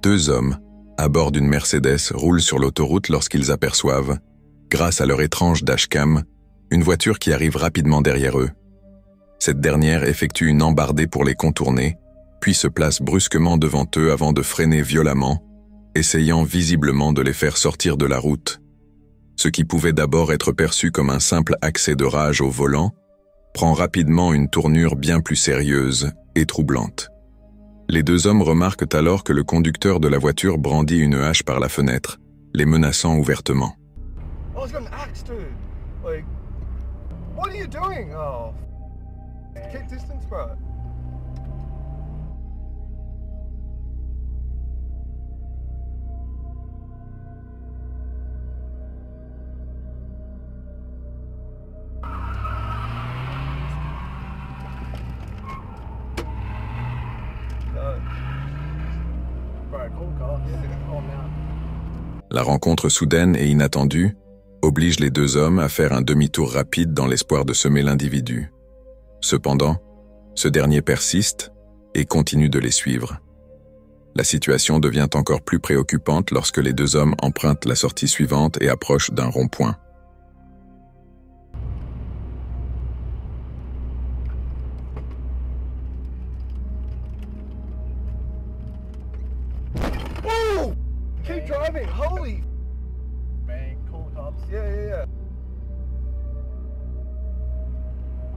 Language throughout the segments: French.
Deux hommes, à bord d'une Mercedes, roulent sur l'autoroute lorsqu'ils aperçoivent, grâce à leur étrange dashcam, une voiture qui arrive rapidement derrière eux. Cette dernière effectue une embardée pour les contourner, puis se place brusquement devant eux avant de freiner violemment, essayant visiblement de les faire sortir de la route. Ce qui pouvait d'abord être perçu comme un simple accès de rage au volant, prend rapidement une tournure bien plus sérieuse et troublante. Les deux hommes remarquent alors que le conducteur de la voiture brandit une hache par la fenêtre, les menaçant ouvertement. Oh, he's got an axe, dude. Like, what are you doing? Oh, keep distance, bro. La rencontre soudaine et inattendue oblige les deux hommes à faire un demi-tour rapide dans l'espoir de semer l'individu. Cependant, ce dernier persiste et continue de les suivre. La situation devient encore plus préoccupante lorsque les deux hommes empruntent la sortie suivante et approchent d'un rond-point. Keep driving, holy! Man, cool cops. Yeah.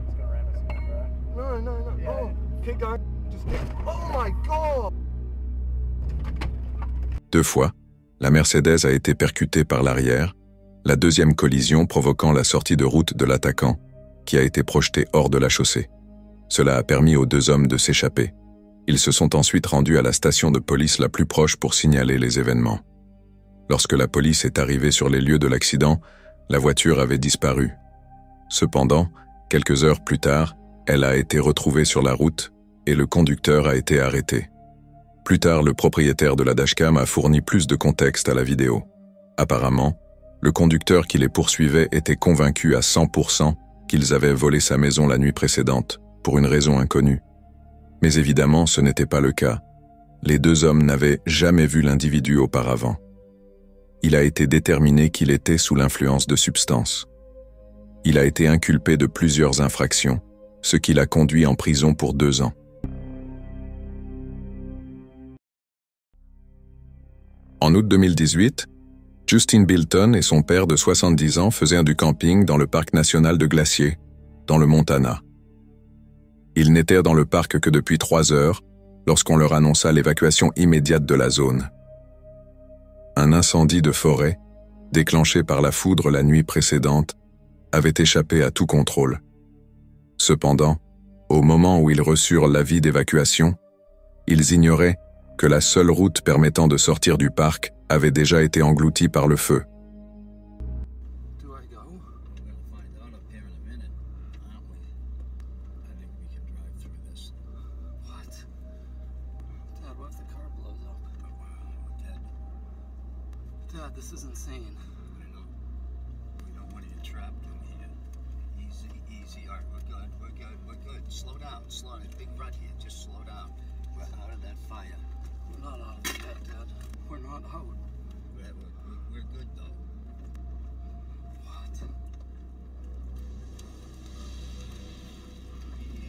It's gonna ram us in the back. No. Yeah. Oh, keep going. Just keep. Oh my God! Deux fois, la Mercedes a été percutée par l'arrière, la deuxième collision provoquant la sortie de route de l'attaquant, qui a été projeté hors de la chaussée. Cela a permis aux deux hommes de s'échapper. Ils se sont ensuite rendus à la station de police la plus proche pour signaler les événements. Lorsque la police est arrivée sur les lieux de l'accident, la voiture avait disparu. Cependant, quelques heures plus tard, elle a été retrouvée sur la route et le conducteur a été arrêté. Plus tard, le propriétaire de la dashcam a fourni plus de contexte à la vidéo. Apparemment, le conducteur qui les poursuivait était convaincu à 100% qu'ils avaient volé sa maison la nuit précédente, pour une raison inconnue. Mais évidemment, ce n'était pas le cas. Les deux hommes n'avaient jamais vu l'individu auparavant. Il a été déterminé qu'il était sous l'influence de substances. Il a été inculpé de plusieurs infractions, ce qui l'a conduit en prison pour 2 ans. En août 2018, Justin Bilton et son père de 70 ans faisaient du camping dans le parc national de Glacier, dans le Montana. Ils n'étaient dans le parc que depuis 3 heures, lorsqu'on leur annonça l'évacuation immédiate de la zone. Un incendie de forêt, déclenché par la foudre la nuit précédente, avait échappé à tout contrôle. Cependant, au moment où ils reçurent l'avis d'évacuation, ils ignoraient que la seule route permettant de sortir du parc avait déjà été engloutie par le feu. Dad, this is insane. I know. We don't want to get trapped in here. Easy. All right, we're good. Slow down. There's a big rut here. Just slow down. We're out of that fire. We're not out of that, Dad. We're not out. We're good, though. What?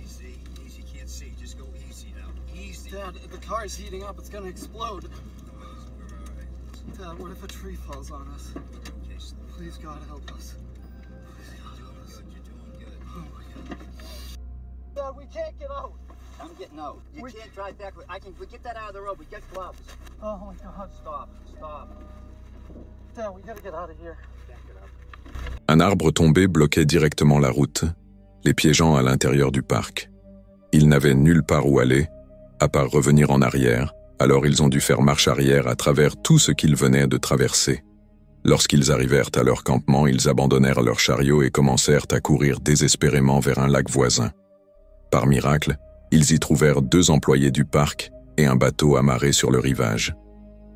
Easy. Can't see. Just go easy now. Easy. Dad, the car is heating up. It's gonna explode. We're all right. Dad, what if a tree falls on us? Okay, Please, God, help us. You're doing good. Oh my God. Dad, we can't get out. I'm getting out. You can't drive back. We get that out of the road. We get gloves. Oh my God. Stop. Dad, we gotta get out of here. Back it up. Un arbre tombé bloquait directement la route, les piégeant à l'intérieur du parc. Ils n'avaient nulle part où aller, à part revenir en arrière, alors ils ont dû faire marche arrière à travers tout ce qu'ils venaient de traverser. Lorsqu'ils arrivèrent à leur campement, ils abandonnèrent leur chariot et commencèrent à courir désespérément vers un lac voisin. Par miracle, ils y trouvèrent 2 employés du parc et un bateau amarré sur le rivage.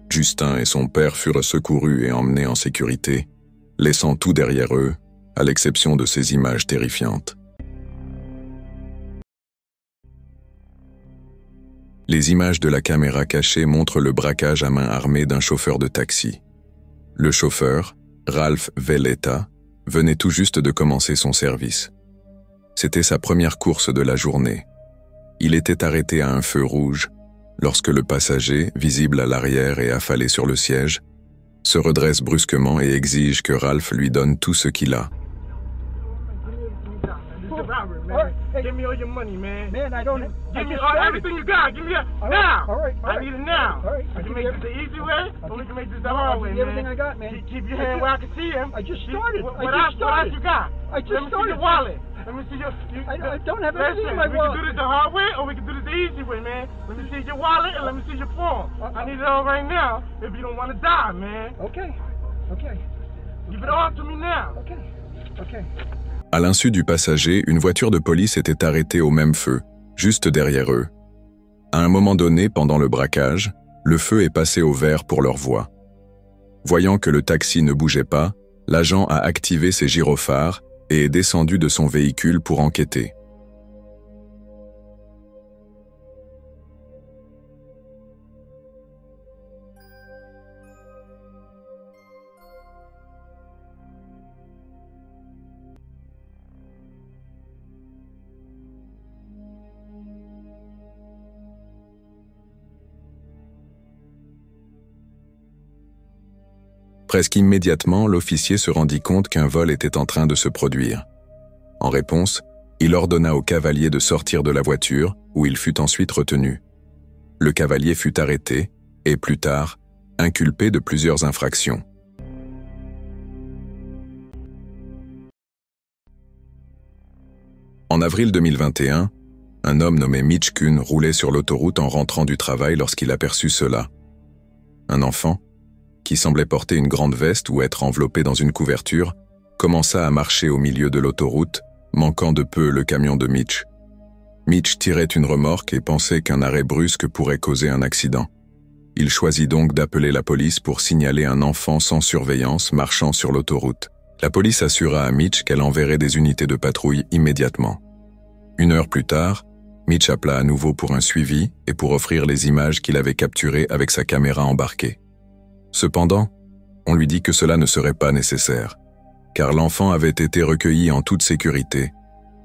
Justin et son père furent secourus et emmenés en sécurité, laissant tout derrière eux, à l'exception de ces images terrifiantes. Les images de la caméra cachée montrent le braquage à main armée d'un chauffeur de taxi. Le chauffeur, Ralph Valletta, venait tout juste de commencer son service. C'était sa première course de la journée. Il était arrêté à un feu rouge lorsque le passager, visible à l'arrière et affalé sur le siège, se redresse brusquement et exige que Ralph lui donne tout ce qu'il a. Give me all your money, man. Man, I don't. Give me all everything you got. Give me it now. All right. I need it now. All right. We can make this the easy way, or we can make this the hard way, man. Everything I got, man. Keep your hand where I can see him. I just started. What I just else started. you got? I just Let me see started. your wallet. Let me see your. I don't have anything Listen, in my we wallet. can do this the hard way, or we can do this the easy way, man. Let me see your wallet and let me see your phone. I need it all right now. If you don't want to die, man. Okay. Okay. Give it all to me now. Okay. Okay. À l'insu du passager, une voiture de police était arrêtée au même feu, juste derrière eux. À un moment donné, pendant le braquage, le feu est passé au vert pour leur voie. Voyant que le taxi ne bougeait pas, l'agent a activé ses gyrophares et est descendu de son véhicule pour enquêter. Presque immédiatement, l'officier se rendit compte qu'un vol était en train de se produire. En réponse, il ordonna au cavalier de sortir de la voiture, où il fut ensuite retenu. Le cavalier fut arrêté et, plus tard, inculpé de plusieurs infractions. En avril 2021, un homme nommé Mitch Kuhn roulait sur l'autoroute en rentrant du travail lorsqu'il aperçut cela. Un enfant, qui semblait porter une grande veste ou être enveloppé dans une couverture, commença à marcher au milieu de l'autoroute, manquant de peu le camion de Mitch. Mitch tirait une remorque et pensait qu'un arrêt brusque pourrait causer un accident. Il choisit donc d'appeler la police pour signaler un enfant sans surveillance marchant sur l'autoroute. La police assura à Mitch qu'elle enverrait des unités de patrouille immédiatement. 1 heure plus tard, Mitch appela à nouveau pour un suivi et pour offrir les images qu'il avait capturées avec sa caméra embarquée. Cependant, on lui dit que cela ne serait pas nécessaire, car l'enfant avait été recueilli en toute sécurité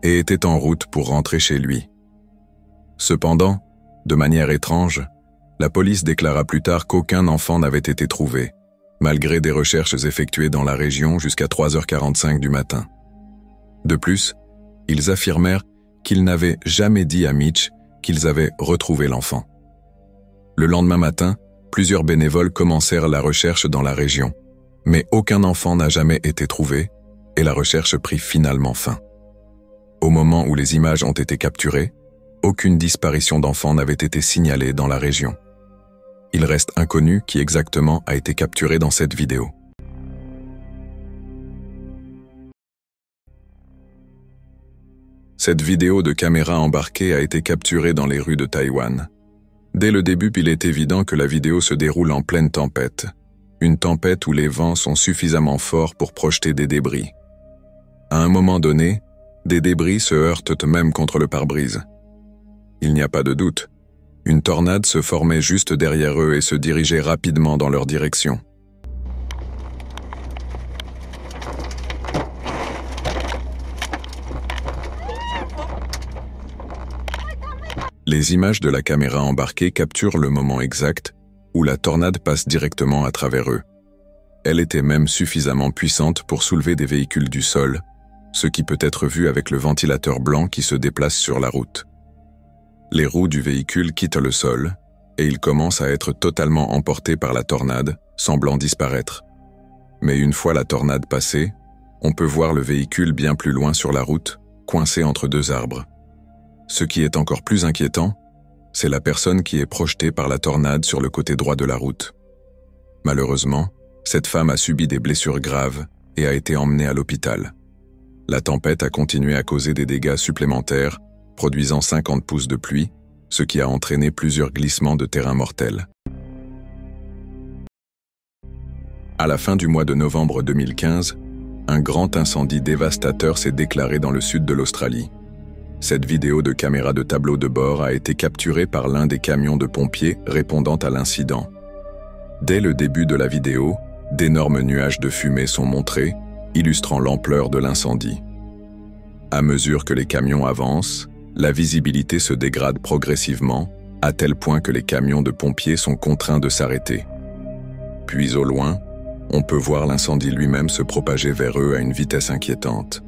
et était en route pour rentrer chez lui. Cependant, de manière étrange, la police déclara plus tard qu'aucun enfant n'avait été trouvé, malgré des recherches effectuées dans la région jusqu'à 3h45 du matin. De plus, ils affirmèrent qu'ils n'avaient jamais dit à Mitch qu'ils avaient retrouvé l'enfant. Le lendemain matin, plusieurs bénévoles commencèrent la recherche dans la région, mais aucun enfant n'a jamais été trouvé et la recherche prit finalement fin. Au moment où les images ont été capturées, aucune disparition d'enfant n'avait été signalée dans la région. Il reste inconnu qui exactement a été capturé dans cette vidéo. Cette vidéo de caméra embarquée a été capturée dans les rues de Taïwan. Dès le début, il est évident que la vidéo se déroule en pleine tempête. Une tempête où les vents sont suffisamment forts pour projeter des débris. À un moment donné, des débris se heurtent même contre le pare-brise. Il n'y a pas de doute. Une tornade se formait juste derrière eux et se dirigeait rapidement dans leur direction. Les images de la caméra embarquée capturent le moment exact où la tornade passe directement à travers eux. Elle était même suffisamment puissante pour soulever des véhicules du sol, ce qui peut être vu avec le ventilateur blanc qui se déplace sur la route. Les roues du véhicule quittent le sol et il commence à être totalement emporté par la tornade, semblant disparaître. Mais une fois la tornade passée, on peut voir le véhicule bien plus loin sur la route, coincé entre 2 arbres. Ce qui est encore plus inquiétant, c'est la personne qui est projetée par la tornade sur le côté droit de la route. Malheureusement, cette femme a subi des blessures graves et a été emmenée à l'hôpital. La tempête a continué à causer des dégâts supplémentaires, produisant 50 pouces de pluie, ce qui a entraîné plusieurs glissements de terrain mortels. À la fin du mois de novembre 2015, un grand incendie dévastateur s'est déclaré dans le sud de l'Australie. Cette vidéo de caméra de tableau de bord a été capturée par l'un des camions de pompiers répondant à l'incident. Dès le début de la vidéo, d'énormes nuages de fumée sont montrés, illustrant l'ampleur de l'incendie. À mesure que les camions avancent, la visibilité se dégrade progressivement, à tel point que les camions de pompiers sont contraints de s'arrêter. Puis au loin, on peut voir l'incendie lui-même se propager vers eux à une vitesse inquiétante.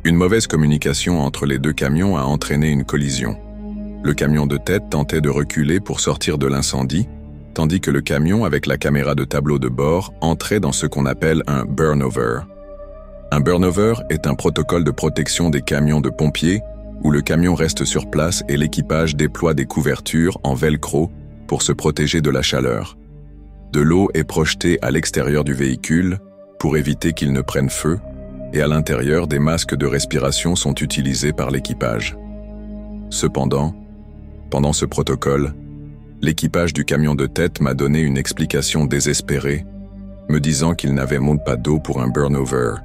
Une mauvaise communication entre les deux camions a entraîné une collision. Le camion de tête tentait de reculer pour sortir de l'incendie, tandis que le camion avec la caméra de tableau de bord entrait dans ce qu'on appelle un burnover. Un burnover est un protocole de protection des camions de pompiers où le camion reste sur place et l'équipage déploie des couvertures en velcro pour se protéger de la chaleur. De l'eau est projetée à l'extérieur du véhicule pour éviter qu'il ne prenne feu, et à l'intérieur, des masques de respiration sont utilisés par l'équipage. Cependant, pendant ce protocole, l'équipage du camion de tête m'a donné une explication désespérée, me disant qu'ils n'avaient même pas d'eau pour un burnover,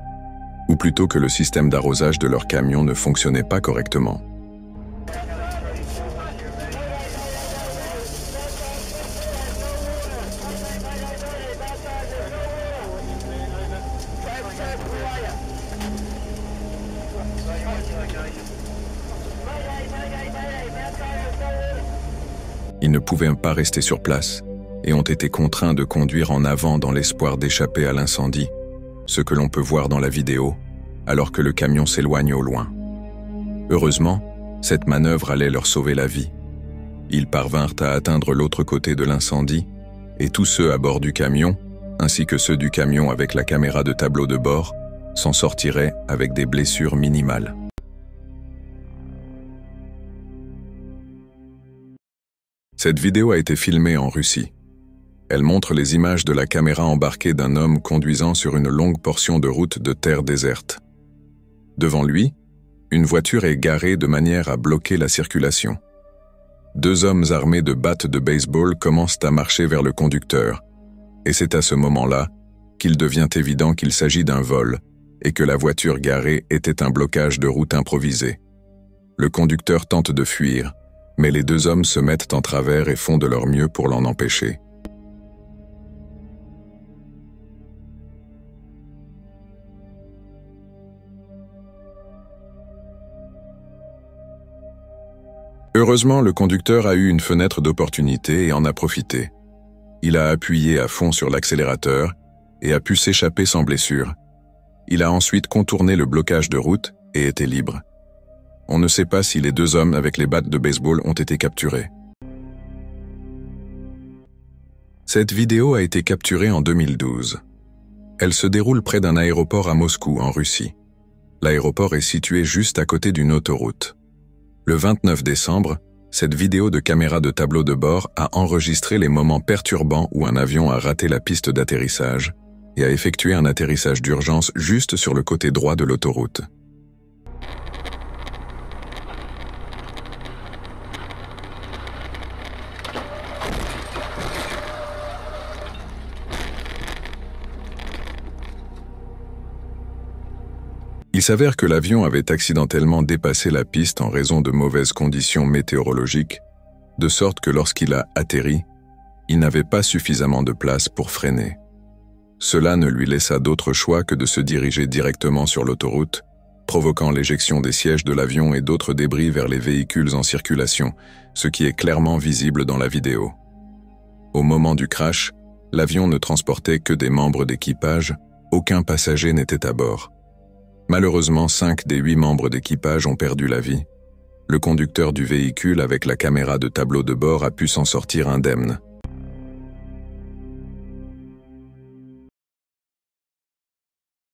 ou plutôt que le système d'arrosage de leur camion ne fonctionnait pas correctement. Ils ne pouvaient pas rester sur place et ont été contraints de conduire en avant dans l'espoir d'échapper à l'incendie, ce que l'on peut voir dans la vidéo, alors que le camion s'éloigne au loin. Heureusement, cette manœuvre allait leur sauver la vie. Ils parvinrent à atteindre l'autre côté de l'incendie, et tous ceux à bord du camion, ainsi que ceux du camion avec la caméra de tableau de bord, s'en sortiraient avec des blessures minimales. Cette vidéo a été filmée en Russie. Elle montre les images de la caméra embarquée d'un homme conduisant sur une longue portion de route de terre déserte. Devant lui, une voiture est garée de manière à bloquer la circulation. Deux hommes armés de battes de baseball commencent à marcher vers le conducteur, et c'est à ce moment-là qu'il devient évident qu'il s'agit d'un vol et que la voiture garée était un blocage de route improvisé. Le conducteur tente de fuir, mais les deux hommes se mettent en travers et font de leur mieux pour l'en empêcher. Heureusement, le conducteur a eu une fenêtre d'opportunité et en a profité. Il a appuyé à fond sur l'accélérateur et a pu s'échapper sans blessure. Il a ensuite contourné le blocage de route et était libre. On ne sait pas si les deux hommes avec les battes de baseball ont été capturés. Cette vidéo a été capturée en 2012. Elle se déroule près d'un aéroport à Moscou, en Russie. L'aéroport est situé juste à côté d'une autoroute. Le 29 décembre, cette vidéo de caméra de tableau de bord a enregistré les moments perturbants où un avion a raté la piste d'atterrissage et a effectué un atterrissage d'urgence juste sur le côté droit de l'autoroute. Il s'avère que l'avion avait accidentellement dépassé la piste en raison de mauvaises conditions météorologiques, de sorte que lorsqu'il a atterri, il n'avait pas suffisamment de place pour freiner. Cela ne lui laissa d'autre choix que de se diriger directement sur l'autoroute, provoquant l'éjection des sièges de l'avion et d'autres débris vers les véhicules en circulation, ce qui est clairement visible dans la vidéo. Au moment du crash, l'avion ne transportait que des membres d'équipage, aucun passager n'était à bord. Malheureusement, 5 des 8 membres d'équipage ont perdu la vie. Le conducteur du véhicule avec la caméra de tableau de bord a pu s'en sortir indemne.